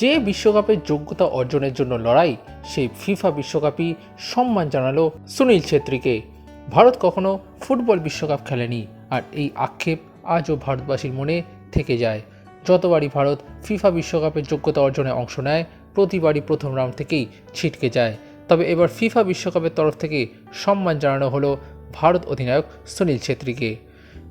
যে বিশ্বকাপের যোগ্যতা অর্জনের জন্য লড়াই, সেই ফিফা বিশ্বকাপই সম্মান জানালো সুনীল ছেত্রীকে। ভারত কখনো ফুটবল বিশ্বকাপ খেলেনি, আর এই আক্ষেপ আজও ভারতবাসীর মনে থেকে যায়। যতবারই ভারত ফিফা বিশ্বকাপের যোগ্যতা অর্জনে অংশ নেয়, প্রতিবারই প্রথম রাউন্ড থেকেই ছিটকে যায়। তবে এবার ফিফা বিশ্বকাপের তরফ থেকে সম্মান জানানো হলো ভারত অধিনায়ক সুনীল ছেত্রীকে।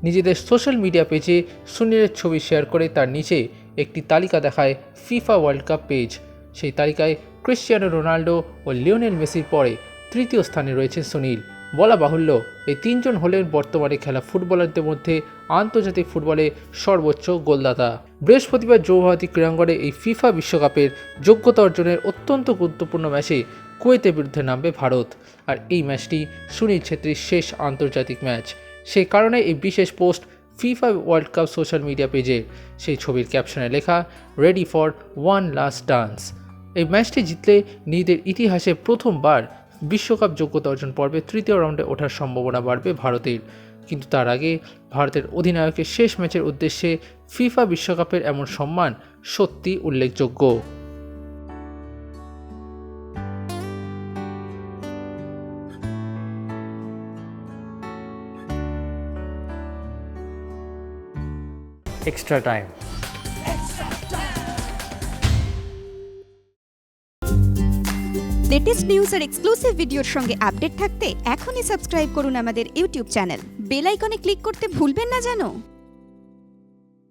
নিজেদের সোশ্যাল মিডিয়া পেজে সুনীলের ছবি শেয়ার করে তার নিচে একটি তালিকা দেখায় ফিফা ওয়ার্ল্ড কাপ পেজ। সেই তালিকায় ক্রিশ্চিয়ানো রোনাল্ডো ও লিওনেল মেসির পরে তৃতীয় স্থানে রয়েছে সুনীল। বলা বাহুল্য, এই তিনজন হলেন বর্তমানে খেলা ফুটবলারদের মধ্যে আন্তর্জাতিক ফুটবলে সর্বোচ্চ গোলদাতা। বৃহস্পতিবার যৌহাতি ক্রীড়াঙ্গনে এই ফিফা বিশ্বকাপের যোগ্যতা অর্জনের অত্যন্ত গুরুত্বপূর্ণ ম্যাচে কুয়েতের বিরুদ্ধে নামবে ভারত। আর এই ম্যাচটি সুনীল ছেত্রীর শেষ আন্তর্জাতিক ম্যাচ। সেই কারণে এই বিশেষ post FIFA world cup social media পেজে। সেই ছবির ক্যাপশনে লেখা, ready for one last dance. এই ম্যাচটি জিতলে নিজেদের ইতিহাসে প্রথমবার বিশ্বকাপ যোগ্যতা অর্জন পর্বে তৃতীয় রাউন্ডে ওঠার সম্ভাবনা বাড়বে ভারতের। কিন্তু তার আগে ভারতের অধিনায়কের শেষ ম্যাচের উদ্দেশ্যে ফিফা বিশ্বকাপের এমন সম্মান সত্যি উল্লেখযোগ্য। extra time. লেটেস্ট নিউজ আর এক্সক্লুসিভ ভিডিওর সঙ্গে আপডেট থাকতে এখনই সাবস্ক্রাইব করুন আমাদের ইউটিউব চ্যানেল। বেল আইকনে ক্লিক করতে ভুলবেন না যেন।